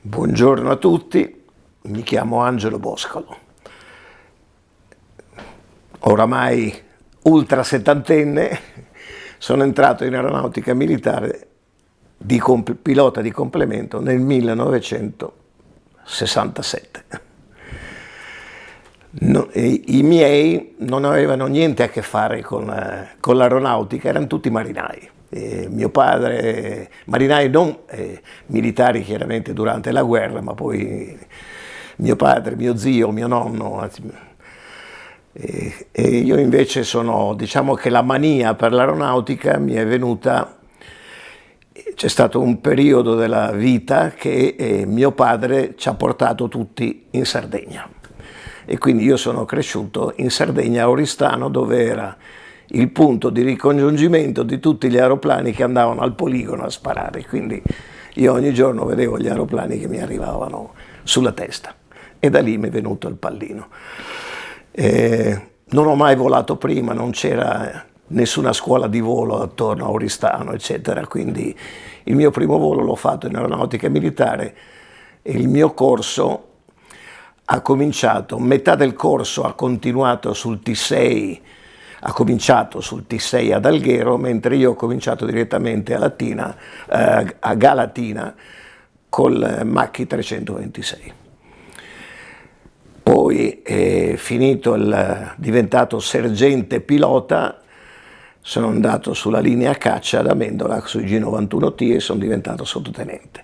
Buongiorno a tutti, mi chiamo Angelo Boscolo. Oramai ultra settantenne, sono entrato in aeronautica militare pilota di complemento nel 1967. I miei non avevano niente a che fare con l'aeronautica, erano tutti marinai. Mio padre, marinai non militari chiaramente durante la guerra, ma poi mio padre, mio zio, mio nonno. E io invece diciamo che la mania per l'aeronautica mi è venuta, c'è stato un periodo della vita che mio padre ci ha portato tutti in Sardegna. E quindi io sono cresciuto in Sardegna, a Oristano, dove era il punto di ricongiungimento di tutti gli aeroplani che andavano al poligono a sparare. Quindi io ogni giorno vedevo gli aeroplani che mi arrivavano sulla testa e da lì mi è venuto il pallino. Non ho mai volato prima, non c'era nessuna scuola di volo attorno a Oristano, eccetera, quindi il mio primo volo l'ho fatto in aeronautica militare e il mio corso ha cominciato, metà del corso ha continuato sul T6, ha cominciato sul T6 ad Alghero, mentre io ho cominciato direttamente a Galatina col Macchi 326. Poi, diventato sergente pilota, sono andato sulla linea caccia ad Amendola sui G91T e sono diventato sottotenente.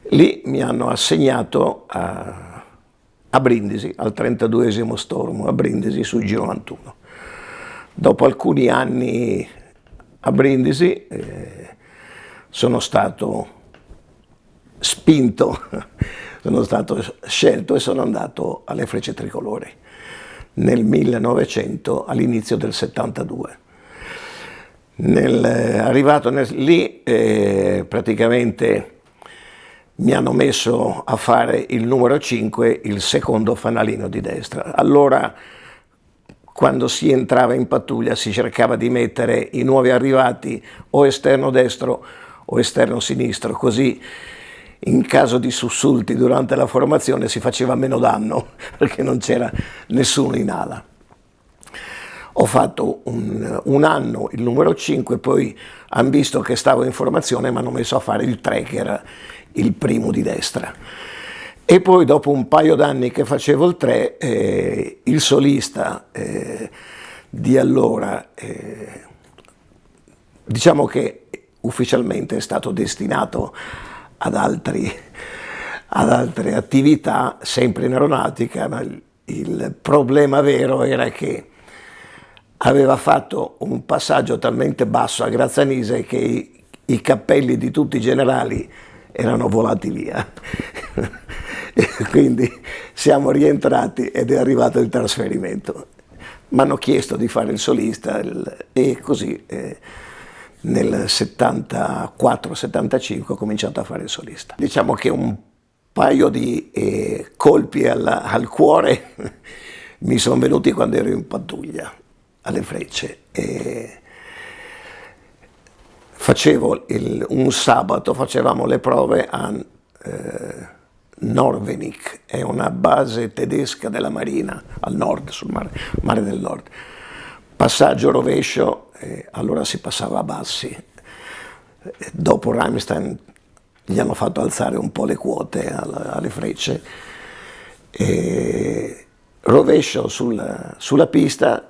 Lì mi hanno assegnato a Brindisi, al 32esimo Stormo, a Brindisi sui G91. Dopo alcuni anni a Brindisi sono stato spinto, sono stato scelto e sono andato alle Frecce Tricolori nel 1900, all'inizio del 72. Arrivato lì praticamente mi hanno messo a fare il numero 5, il secondo fanalino di destra. Allora, quando si entrava in pattuglia si cercava di mettere i nuovi arrivati o esterno destro o esterno sinistro, così in caso di sussulti durante la formazione si faceva meno danno perché non c'era nessuno in ala. Ho fatto un anno il numero 5, poi hanno visto che stavo in formazione e mi hanno messo a fare il 3, che era il primo di destra. E poi dopo un paio d'anni che facevo il 3, il solista di allora, diciamo che ufficialmente è stato destinato ad altre attività, sempre in aeronautica, ma il problema vero era che aveva fatto un passaggio talmente basso a Grazzanise che i cappelli di tutti i generali erano volati via. E quindi siamo rientrati ed è arrivato il trasferimento. Mi hanno chiesto di fare il solista e così nel 74-75 ho cominciato a fare il solista. Diciamo che un paio di colpi al cuore mi sono venuti quando ero in pattuglia alle Frecce. Un sabato facevamo le prove a Norwenik, è una base tedesca della Marina al nord, sul mare del Nord. Passaggio rovescio, allora si passava a bassi. Dopo Ramstein gli hanno fatto alzare un po' le quote alle Frecce. Rovescio sulla pista,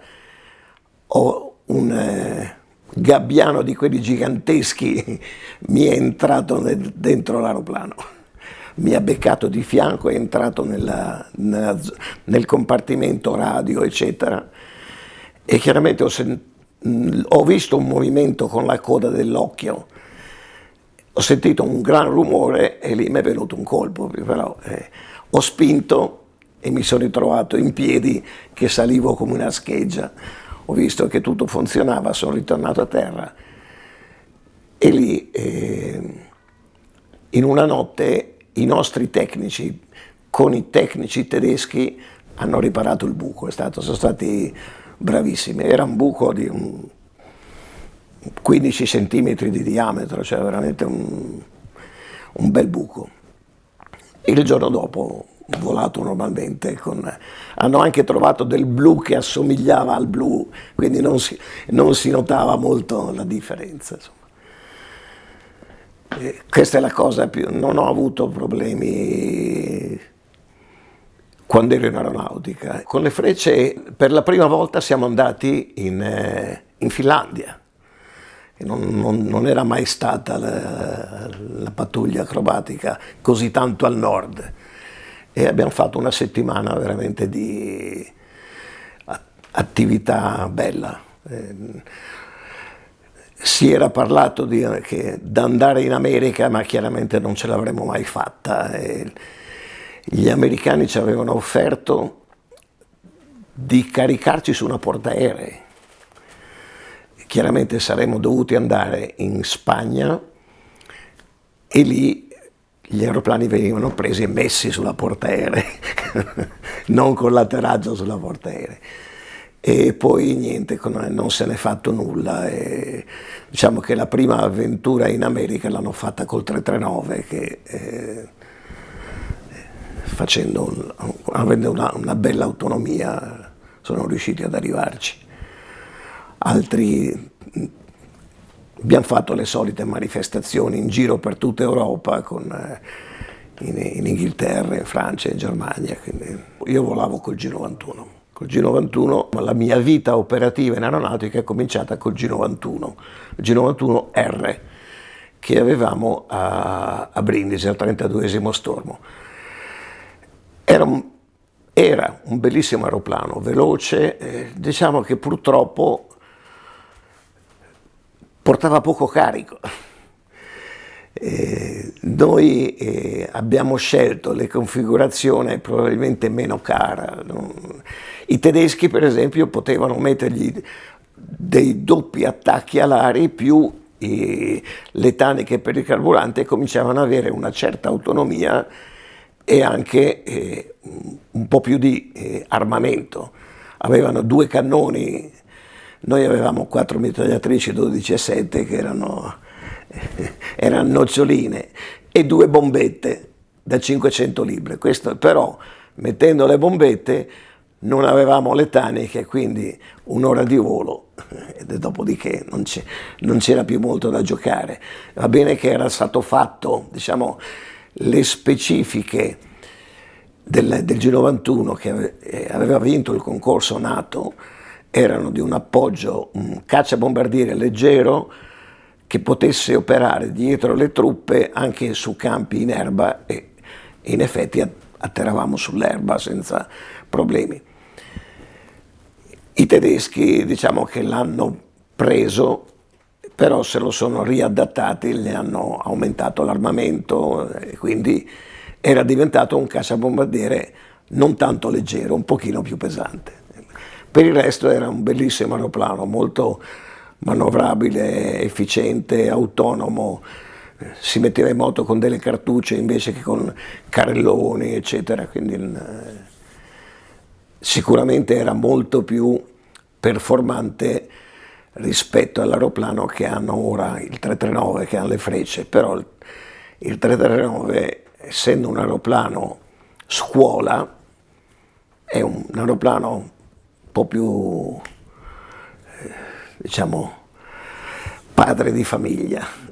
ho un gabbiano di quelli giganteschi, mi è entrato dentro l'aeroplano, mi ha beccato di fianco, è entrato nel compartimento radio, eccetera, e chiaramente ho visto un movimento con la coda dell'occhio, ho sentito un gran rumore e lì mi è venuto un colpo, però ho spinto e mi sono ritrovato in piedi che salivo come una scheggia. Ho visto che tutto funzionava, sono ritornato a terra e lì in una notte i nostri tecnici con i tecnici tedeschi hanno riparato il buco, sono stati bravissimi, era un buco di 15 centimetri di diametro, cioè veramente un bel buco. e il giorno dopo ho volato normalmente. Hanno anche trovato del blu che assomigliava al blu, quindi non si notava molto la differenza, insomma. Questa è la cosa più. Non ho avuto problemi quando ero in aeronautica. Con le Frecce per la prima volta siamo andati in Finlandia. Non era mai stata la pattuglia acrobatica così tanto al nord, e abbiamo fatto una settimana veramente di attività bella. Si era parlato di andare in America, ma chiaramente non ce l'avremmo mai fatta. Gli americani ci avevano offerto di caricarci su una portaerei. Chiaramente saremmo dovuti andare in Spagna e lì gli aeroplani venivano presi e messi sulla portaerei, non con l'atterraggio sulla portaerei. E poi niente, non se n'è fatto nulla. E diciamo che la prima avventura in America l'hanno fatta col 339, che avendo una bella autonomia sono riusciti ad arrivarci. Abbiamo fatto le solite manifestazioni in giro per tutta Europa, in Inghilterra, in Francia, in Germania. Quindi io volavo col G91. Col G91 la mia vita operativa in aeronautica è cominciata col G91, il G91R, che avevamo a Brindisi, al 32esimo stormo. Era un bellissimo aeroplano, veloce, diciamo che purtroppo portava poco carico. Noi abbiamo scelto le configurazioni probabilmente meno cara. I tedeschi, per esempio, potevano mettergli dei doppi attacchi alari più le taniche per il carburante, e cominciavano ad avere una certa autonomia e anche un po' più di armamento. Avevano 2 cannoni, noi avevamo 4 mitragliatrici 12,7 che erano noccioline, e 2 bombette da 500 libbre. Questo però, mettendo le bombette, non avevamo le taniche, quindi un'ora di volo e dopodiché non c'era più molto da giocare. Va bene che era stato fatto, diciamo, le specifiche del G91, che aveva vinto il concorso NATO, erano di un appoggio, un cacciabombardiere leggero che potesse operare dietro le truppe anche su campi in erba, e in effetti atterravamo sull'erba senza problemi. I tedeschi, diciamo che l'hanno preso, però se lo sono riadattati, le hanno aumentato l'armamento, e quindi era diventato un cacciabombardiere non tanto leggero, un pochino più pesante. Per il resto era un bellissimo aeroplano, molto manovrabile, efficiente, autonomo, si metteva in moto con delle cartucce invece che con carrelloni, eccetera, quindi sicuramente era molto più performante rispetto all'aeroplano che hanno ora, il 339, che hanno le Frecce. Però il 339, essendo un aeroplano scuola, è un aeroplano un po' più, diciamo, padre di famiglia.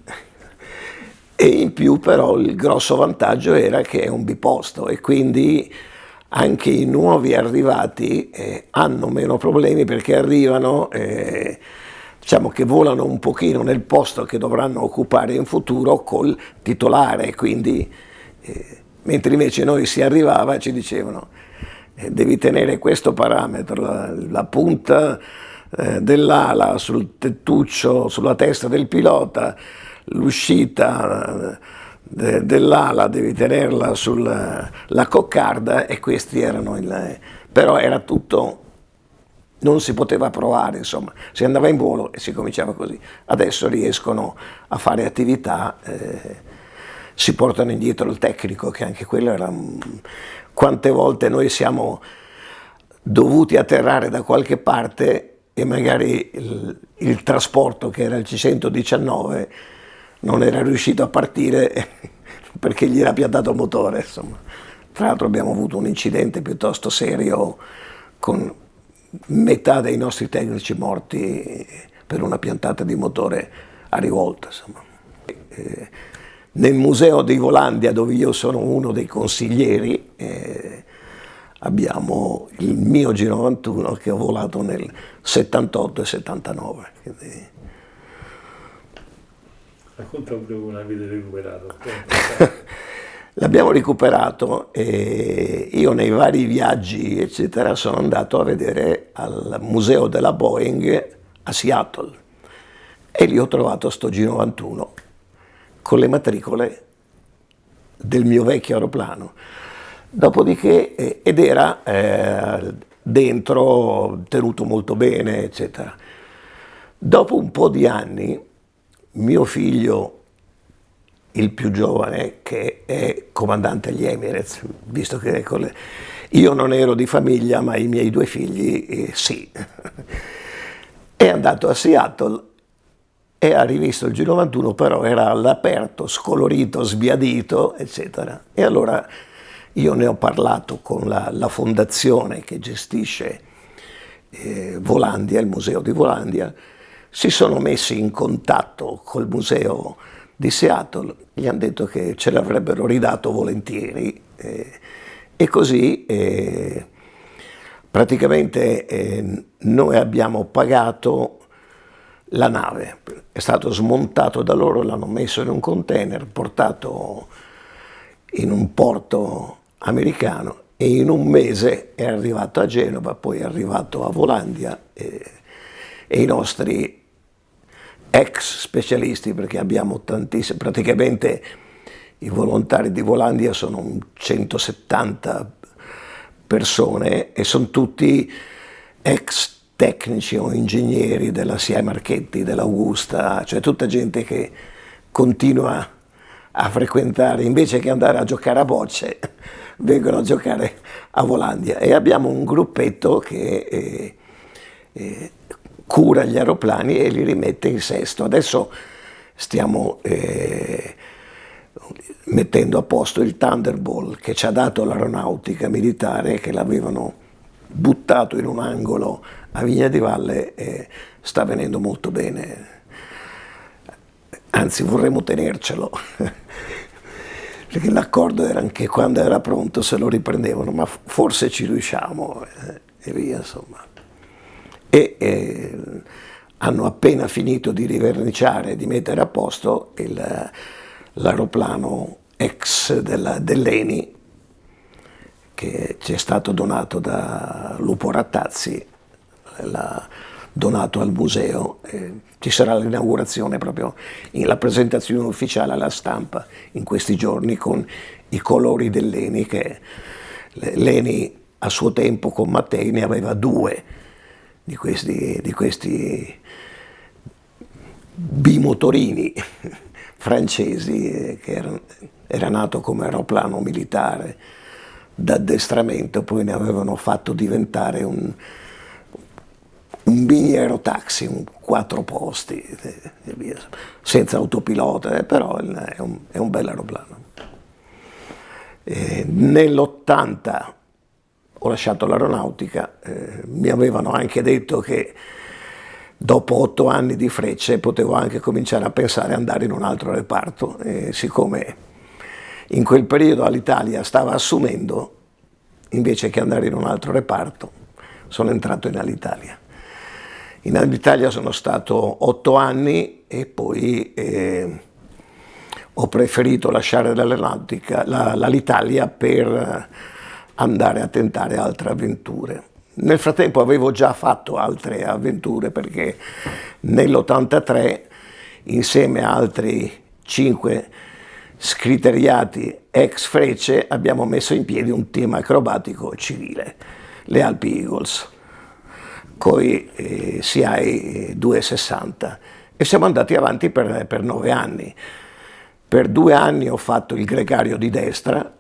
E in più però il grosso vantaggio era che è un biposto, e quindi anche i nuovi arrivati hanno meno problemi, perché arrivano, diciamo che volano un pochino nel posto che dovranno occupare in futuro col titolare, quindi mentre invece noi si arrivava e ci dicevano devi tenere questo parametro, la punta dell'ala sul tettuccio, sulla testa del pilota, l'uscita dell'ala devi tenerla sulla coccarda, e questi erano però era tutto, non si poteva provare, insomma, si andava in volo e si cominciava così. Adesso riescono a fare attività, si portano indietro il tecnico, che anche quello era quante volte noi siamo dovuti atterrare da qualche parte e magari il trasporto, che era il C-119, non era riuscito a partire perché gli era piantato il motore, insomma. Tra l'altro abbiamo avuto un incidente piuttosto serio con metà dei nostri tecnici morti per una piantata di motore a rivolta, insomma. Nel museo di Volandia, dove io sono uno dei consiglieri, abbiamo il mio G91 che ho volato nel 78 e 79. Quindi... Racconta pure come l'avete recuperato. L'abbiamo recuperato e io nei vari viaggi, eccetera, sono andato a vedere al museo della Boeing a Seattle e lì ho trovato sto G91 con le matricole del mio vecchio aeroplano. Dopodiché, ed era dentro, tenuto molto bene, eccetera. Dopo un po' di anni, mio figlio, il più giovane, che è comandante agli Emirates, visto che io non ero di famiglia, ma i miei due figli sì, è andato a Seattle e ha rivisto il G91, però era all'aperto, scolorito, sbiadito, eccetera. E allora io ne ho parlato con la fondazione che gestisce Volandia, il museo di Volandia, si sono messi in contatto col museo di Seattle, gli hanno detto che ce l'avrebbero ridato volentieri e così praticamente noi abbiamo pagato la nave, è stato smontato da loro, l'hanno messo in un container, portato in un porto americano e in un mese è arrivato a Genova, poi è arrivato a Volandia e i nostri ex specialisti, perché abbiamo tantissimi, praticamente i volontari di Volandia sono 170 persone e sono tutti ex tecnici o ingegneri della SIAE Marchetti, dell'Augusta, cioè tutta gente che continua a frequentare, invece che andare a giocare a bocce, vengono a giocare a Volandia. E abbiamo un gruppetto che cura gli aeroplani e li rimette in sesto. Adesso stiamo mettendo a posto il Thunderbolt che ci ha dato l'aeronautica militare, che l'avevano buttato in un angolo a Vigna di Valle e sta venendo molto bene. Anzi, vorremmo tenercelo, perché l'accordo era anche quando era pronto se lo riprendevano, ma forse ci riusciamo e via, insomma. E hanno appena finito di riverniciare, di mettere a posto l'aeroplano ex dell'ENI, che ci è stato donato da Lupo Rattazzi, l'ha donato al museo. Ci sarà l'inaugurazione, proprio la presentazione ufficiale alla stampa in questi giorni con i colori dell'ENI, che l'ENI a suo tempo con Mattei ne aveva due di questi bimotorini francesi, che era nato come aeroplano militare d'addestramento, poi ne avevano fatto diventare un mini aerotaxi, un 4 posti, senza autopilota, però è un bel aeroplano. Nell'80 ho lasciato l'aeronautica, mi avevano anche detto che dopo 8 anni di Frecce potevo anche cominciare a pensare ad andare in un altro reparto, e siccome in quel periodo l'Italia stava assumendo, invece che andare in un altro reparto, sono entrato in Alitalia. In Alitalia sono stato 8 anni e poi ho preferito lasciare l'aeronautica, l'Alitalia, per andare a tentare altre avventure. Nel frattempo avevo già fatto altre avventure, perché nell'83, insieme a altri 5 scriteriati ex Frecce, abbiamo messo in piedi un team acrobatico civile, le Alpi Eagles, coi CI 260, e siamo andati avanti per 9 anni. Per 2 anni ho fatto il gregario di destra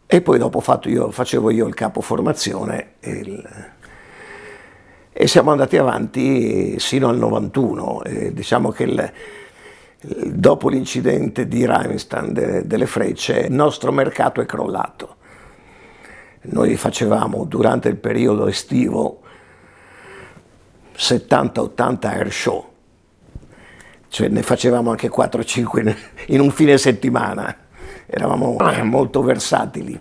e poi dopo facevo io il capo formazione e siamo andati avanti sino al 91. Diciamo che Dopo l'incidente di Rheinstein delle frecce, il nostro mercato è crollato. Noi facevamo durante il periodo estivo 70-80 air show, cioè ne facevamo anche 4-5 in un fine settimana, eravamo molto versatili.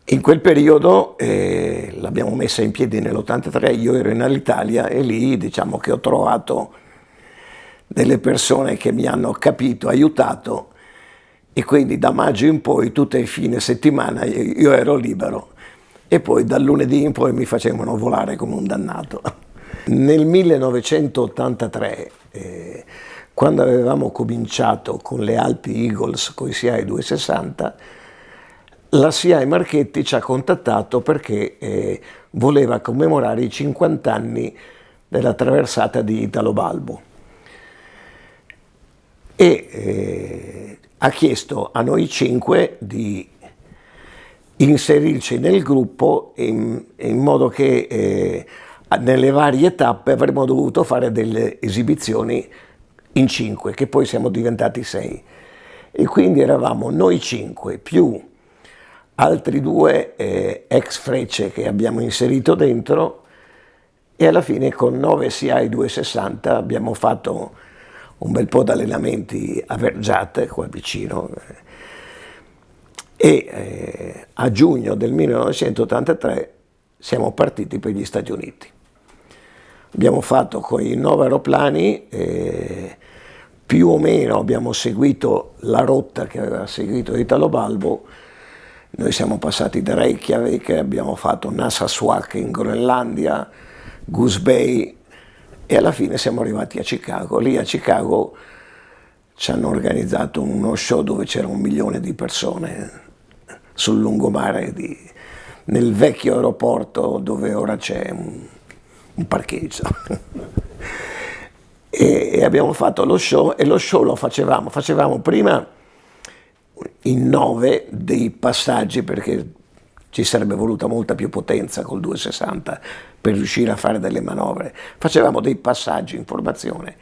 In quel periodo l'abbiamo messa in piedi nell'83, io ero in Alitalia e lì diciamo che ho trovato delle persone che mi hanno capito, aiutato, e quindi da maggio in poi tutte i fine settimana io ero libero e poi dal lunedì in poi mi facevano volare come un dannato. Nel 1983, quando avevamo cominciato con le Alpi Eagles, con i CI 260, la CI Marchetti ci ha contattato perché voleva commemorare i 50 anni della traversata di Italo Balbo e ha chiesto a noi 5 di inserirci nel gruppo in modo che nelle varie tappe avremmo dovuto fare delle esibizioni in 5, che poi siamo diventati 6. E quindi eravamo noi 5 più altri 2 ex frecce che abbiamo inserito dentro, e alla fine con 9 CI 260 abbiamo fatto un bel po' di allenamenti a Vergiate, qua vicino, e a giugno del 1983 siamo partiti per gli Stati Uniti. Abbiamo fatto con i 9 aeroplani, più o meno abbiamo seguito la rotta che aveva seguito Italo Balbo. Noi siamo passati da Reykjavik, abbiamo fatto Nassau in Groenlandia, Goose Bay, e alla fine siamo arrivati a Chicago. Lì a Chicago ci hanno organizzato uno show dove c'era 1 milione di persone sul lungomare nel vecchio aeroporto dove ora c'è un parcheggio. E abbiamo fatto lo show, e lo show lo facevamo prima in 9 dei passaggi, perché ci sarebbe voluta molta più potenza col 260 per riuscire a fare delle manovre. Facevamo dei passaggi in formazione,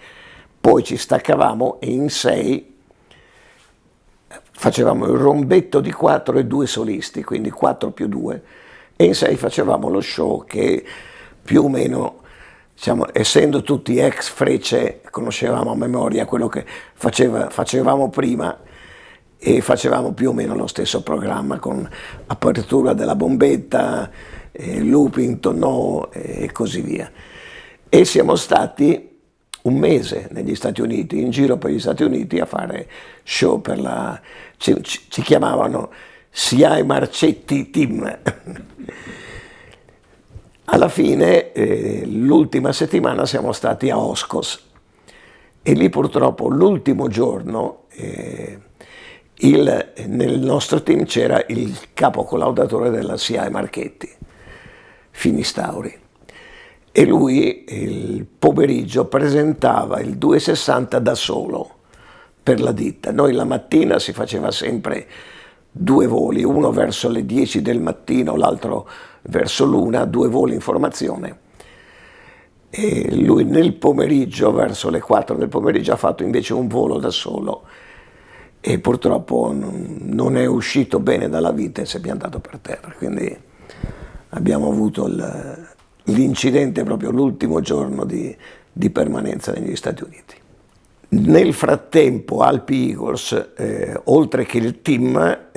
poi ci staccavamo e in 6 facevamo il rombetto di 4 e 2 solisti, quindi 4 più 2, e in 6 facevamo lo show che più o meno, diciamo, essendo tutti ex frecce, conoscevamo a memoria quello che facevamo prima, e facevamo più o meno lo stesso programma con apertura della bombetta, looping, tonneau e così via. E siamo stati 1 mese negli Stati Uniti, in giro per gli Stati Uniti a fare show per ci chiamavano CI Marchetti Team. Alla fine, l'ultima settimana siamo stati a Oscos e lì purtroppo l'ultimo giorno nel nostro team c'era il capo collaudatore della CI Marchetti, Finistauri, e lui il pomeriggio presentava il 260 da solo per la ditta. Noi la mattina si faceva sempre 2 voli, uno verso le 10 del mattino, l'altro verso l'1, 2 voli in formazione. E lui nel pomeriggio, verso le 4 del pomeriggio, ha fatto invece un volo da solo e purtroppo non è uscito bene dalla vita e si è piantato per terra. Quindi abbiamo avuto l'incidente proprio l'ultimo giorno di permanenza negli Stati Uniti. Nel frattempo Alpi Eagles, oltre che il team,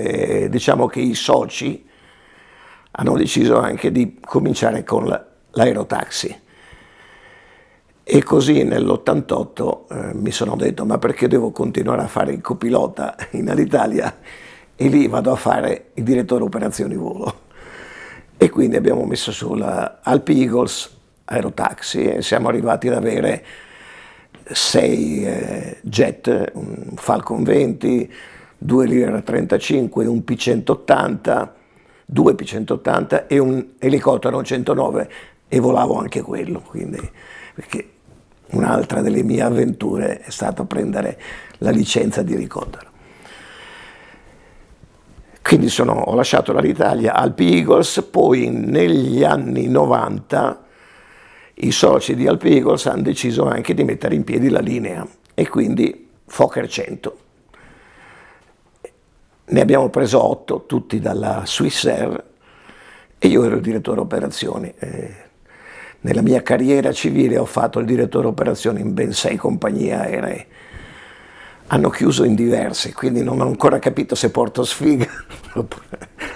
diciamo che i soci hanno deciso anche di cominciare con l'aerotaxi. E così nell'88 mi sono detto: ma perché devo continuare a fare il copilota in Alitalia e lì vado a fare il direttore operazioni volo? E quindi abbiamo messo su la Alpi Eagles Aerotaxi e siamo arrivati ad avere 6 jet, un Falcon 20, 2 Lear 35, un P180, 2 P180 e un elicottero 109, e volavo anche quello, quindi, perché un'altra delle mie avventure è stato prendere la licenza di elicottero. Quindi ho lasciato l'Alitalia, Alpi Eagles, poi negli anni 90 i soci di Alpi Eagles hanno deciso anche di mettere in piedi la linea e quindi Fokker 100. Ne abbiamo preso 8, tutti dalla Swissair, e io ero il direttore operazioni. Nella mia carriera civile ho fatto il direttore operazioni in ben 6 compagnie aeree. Hanno chiuso in diverse, quindi non ho ancora capito se porto sfiga.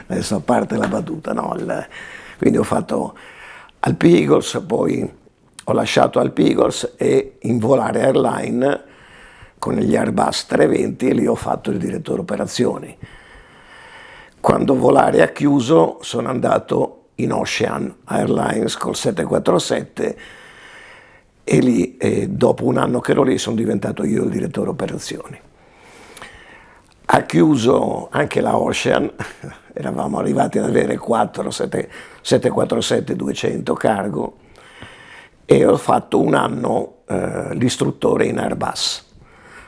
Adesso a parte la battuta, no? Quindi ho fatto Alpi Eagles, poi ho lasciato Alpi Eagles e in Volare Airline con gli Airbus 320, e lì ho fatto il direttore operazioni. Quando Volare ha chiuso sono andato in Ocean Airlines col 747 e lì dopo un anno che ero lì sono diventato io il direttore operazioni. Ha chiuso anche la Ocean, eravamo arrivati ad avere 4 747-200 cargo, e ho fatto un anno l'istruttore in Airbus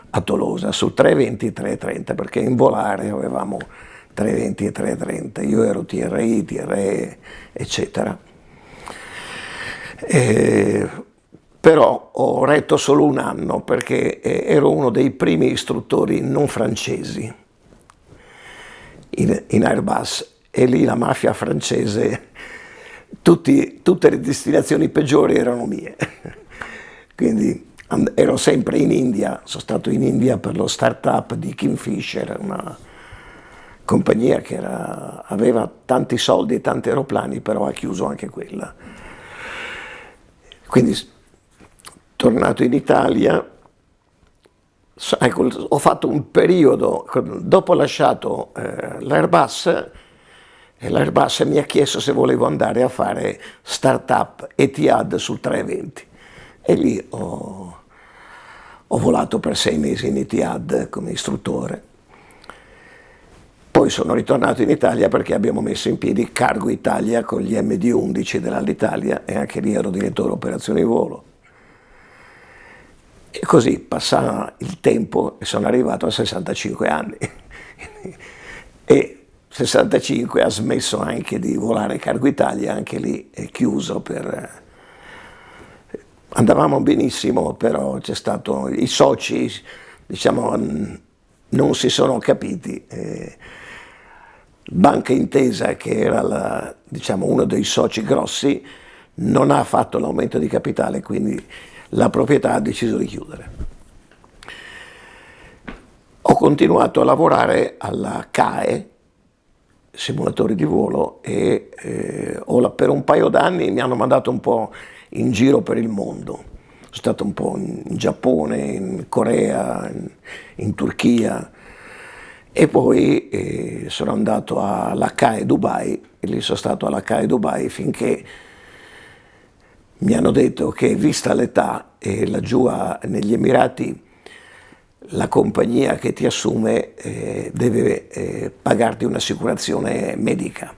a Tolosa su 320 e 330, perché in Volare avevamo 320 e 330, io ero TRI, TRE, eccetera. Però ho retto solo un anno perché ero uno dei primi istruttori non francesi in Airbus, e lì la mafia francese, tutte le destinazioni peggiori erano mie. Quindi ero sempre in India, sono stato in India per lo start-up di Kingfisher, una compagnia che aveva tanti soldi e tanti aeroplani, però ha chiuso anche quella. Quindi tornato in Italia, ecco, ho fatto un periodo, dopo ho lasciato l'Airbus, e l'Airbus mi ha chiesto se volevo andare a fare start-up Etihad sul 320, e lì ho volato per 6 mesi in Etihad come istruttore. Poi sono ritornato in Italia perché abbiamo messo in piedi Cargo Italia con gli MD-11 dell'Alitalia, e anche lì ero direttore operazioni volo. E così passa il tempo e sono arrivato a 65 anni. E 65 ha smesso anche di volare Cargo Italia, anche lì è chiuso andavamo benissimo, però c'è stato, i soci, diciamo, non si sono capiti. Banca Intesa, che era diciamo, uno dei soci grossi, non ha fatto l'aumento di capitale, quindi la proprietà ha deciso di chiudere. Ho continuato a lavorare alla CAE, simulatori di volo, e per un paio d'anni mi hanno mandato un po' in giro per il mondo. Sono stato un po' in Giappone, in Corea, in Turchia, e poi sono andato alla CAE Dubai, e lì sono stato alla CAE Dubai finché mi hanno detto che, vista l'età, e laggiù negli Emirati la compagnia che ti assume deve pagarti un'assicurazione medica,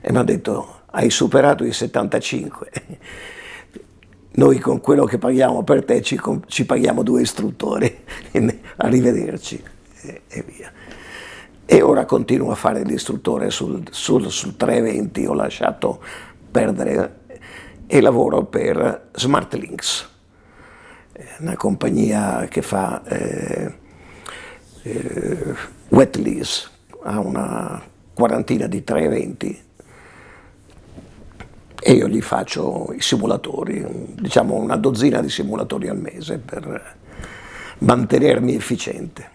e mi hanno detto: hai superato i 75, noi con quello che paghiamo per te ci paghiamo 2 istruttori, arrivederci, e via. E ora continuo a fare l'istruttore sul 320, ho lasciato perdere, e lavoro per SmartLynx, una compagnia che fa wet lease, ha una quarantina di 320, e io gli faccio i simulatori, diciamo una dozzina di simulatori al mese per mantenermi efficiente.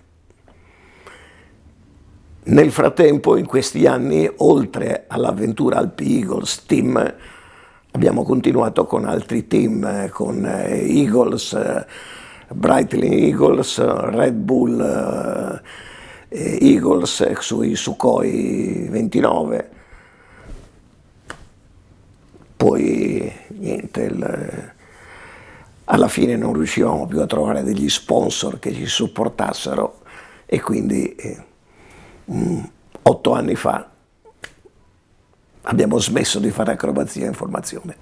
Nel frattempo, in questi anni, oltre all'avventura Alpi Eagles Team, abbiamo continuato con altri team, con Eagles, Breitling Eagles, Red Bull Eagles sui Sukhoi 29. Poi niente, alla fine non riuscivamo più a trovare degli sponsor che ci supportassero, e quindi 8 anni fa abbiamo smesso di fare acrobazia in formazione.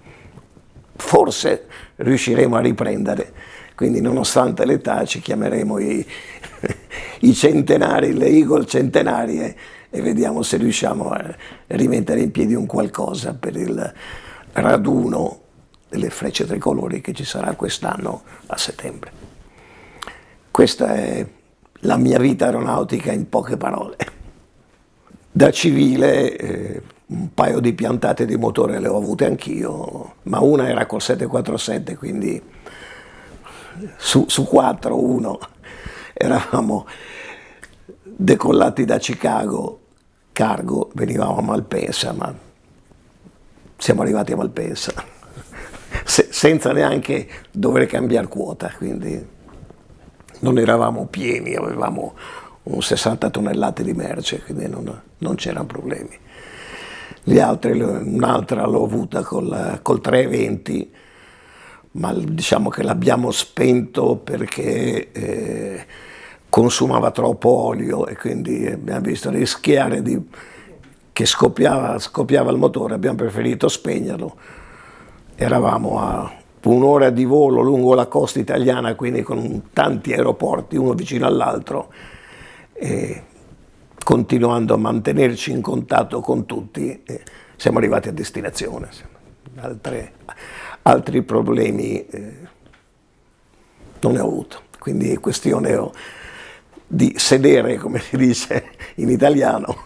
Forse riusciremo a riprendere, quindi nonostante l'età ci chiameremo i centenari, le Eagle centenarie, e vediamo se riusciamo a rimettere in piedi un qualcosa per il raduno delle Frecce Tricolori che ci sarà quest'anno a settembre. Questa è la mia vita aeronautica in poche parole. Da civile un paio di piantate di motore le ho avute anch'io, ma una era col 747, quindi su 4, uno. Eravamo decollati da Chicago, cargo, venivamo a Malpensa, ma siamo arrivati a Malpensa senza neanche dover cambiare quota, quindi non eravamo pieni, avevamo un 60 tonnellate di merce, quindi non c'erano problemi. Gli altri, un'altra l'ho avuta col 320, ma diciamo che l'abbiamo spento perché consumava troppo olio e quindi abbiamo visto rischiare che scoppiava il motore, abbiamo preferito spegnerlo. Eravamo a un'ora di volo lungo la costa italiana, quindi con tanti aeroporti, uno vicino all'altro, e continuando a mantenerci in contatto con tutti, siamo arrivati a destinazione. Altri problemi non ne ho avuto, quindi è questione di sedere, come si dice in italiano,